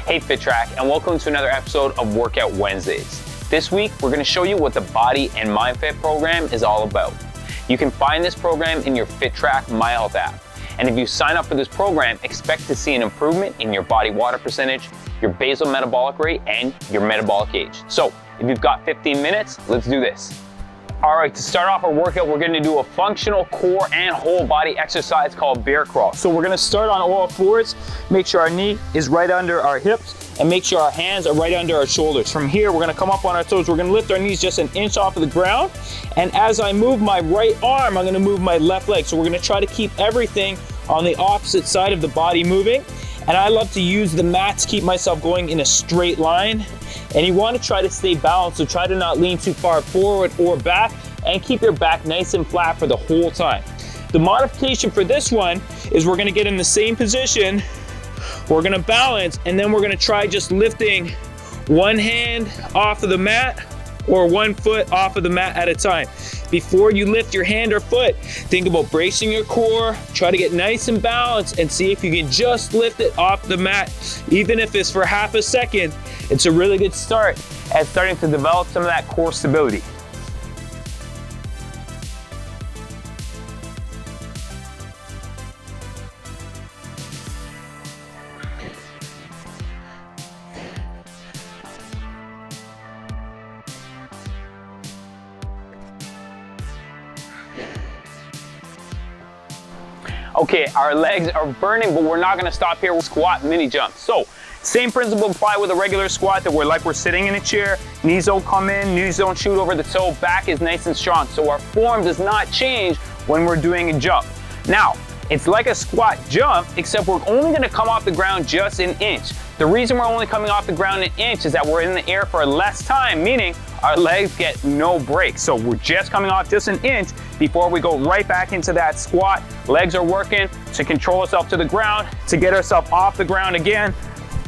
Hey FitTrack, and welcome to another episode of Workout Wednesdays. This week, we're going to show you what the Body and Mind Fit program is all about. You can find this program in your FitTrack MyHealth app. And if you sign up for this program, expect to see an improvement in your body water percentage, your basal metabolic rate, and your metabolic age. So, if you've got 15 minutes, let's do this. All right, to start off our workout, we're gonna do a functional core and whole body exercise called bear crawl. So we're gonna start on all fours, make sure our knee is right under our hips, and make sure our hands are right under our shoulders. From here, we're gonna come up on our toes. We're gonna lift our knees just an inch off of the ground. And as I move my right arm, I'm gonna move my left leg. So we're gonna try to keep everything on the opposite side of the body moving. And I love to use the mat to keep myself going in a straight line. And you want to try to stay balanced, so try to not lean too far forward or back, and keep your back nice and flat for the whole time. The modification for this one is we're going to get in the same position, we're going to balance, and then we're going to try just lifting one hand off of the mat or one foot off of the mat at a time. Before you lift your hand or foot, think about bracing your core, try to get nice and balanced, and see if you can just lift it off the mat. Even if it's for half a second, it's a really good start at starting to develop some of that core stability. Okay, our legs are burning, but we're not gonna stop here. We'll squat mini jumps. So, same principle apply with a regular squat, that we're sitting in a chair, knees don't come in, knees don't shoot over the toe, back is nice and strong. So our form does not change when we're doing a jump. Now, it's like a squat jump, except we're only gonna come off the ground just an inch. The reason we're only coming off the ground an inch is that we're in the air for less time, meaning our legs get no break. So we're just coming off just an inch before we go right back into that squat. Legs are working to control ourselves to the ground, to get ourselves off the ground again,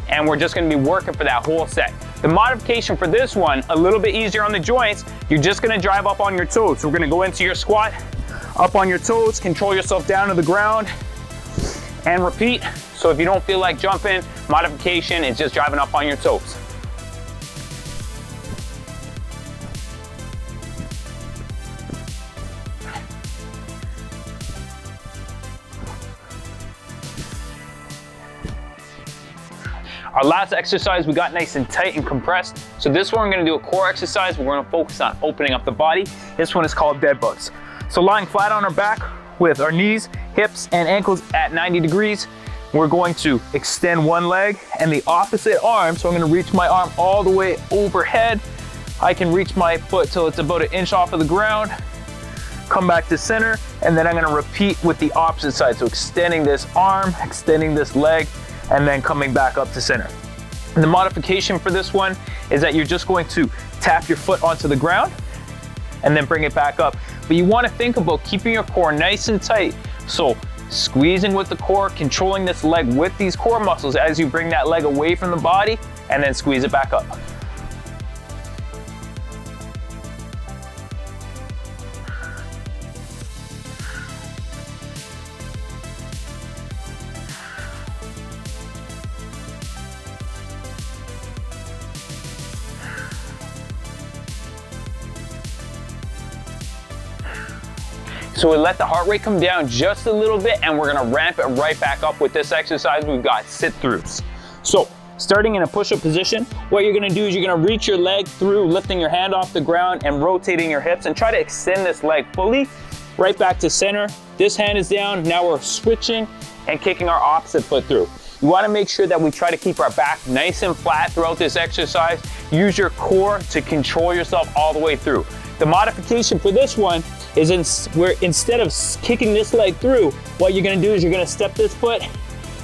and we're just gonna be working for that whole set. The modification for this one, a little bit easier on the joints, you're just gonna drive up on your toes. So we're gonna go into your squat, up on your toes, control yourself down to the ground, and repeat. So if you don't feel like jumping, modification is just driving up on your toes. Our last exercise, we got nice and tight and compressed. So this one, we're gonna do a core exercise. We're gonna focus on opening up the body. This one is called dead bugs. So lying flat on our back with our knees, hips, and ankles at 90 degrees, we're going to extend one leg and the opposite arm. So I'm gonna reach my arm all the way overhead. I can reach my foot till it's about an inch off of the ground, come back to center, and then I'm gonna repeat with the opposite side. So extending this arm, extending this leg, and then coming back up to center. And the modification for this one is that you're just going to tap your foot onto the ground and then bring it back up. But you want to think about keeping your core nice and tight. So squeezing with the core, controlling this leg with these core muscles as you bring that leg away from the body, and then squeeze it back up. So we let the heart rate come down just a little bit, and we're gonna ramp it right back up with this exercise. We've got sit-throughs. So starting in a push-up position, what you're gonna do is you're gonna reach your leg through, lifting your hand off the ground and rotating your hips, and try to extend this leg fully, right back to center. This hand is down, now we're switching and kicking our opposite foot through. You wanna make sure that we try to keep our back nice and flat throughout this exercise. Use your core to control yourself all the way through. The modification for this one is instead of kicking this leg through, what you're gonna do is you're gonna step this foot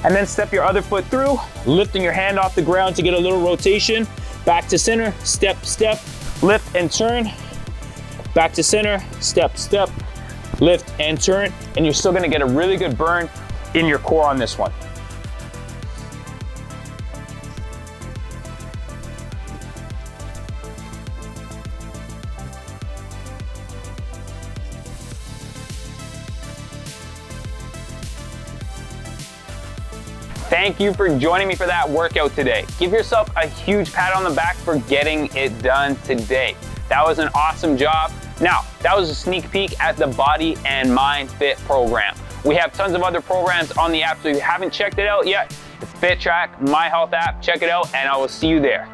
and then step your other foot through, lifting your hand off the ground to get a little rotation, back to center, step, step, lift and turn, back to center, step, step, lift and turn, and you're still gonna get a really good burn in your core on this one. Thank you for joining me for that workout today. Give yourself a huge pat on the back for getting it done today. That was an awesome job. Now, that was a sneak peek at the Body and Mind Fit program. We have tons of other programs on the app, so if you haven't checked it out yet, the FitTrack My Health app, check it out, and I will see you there.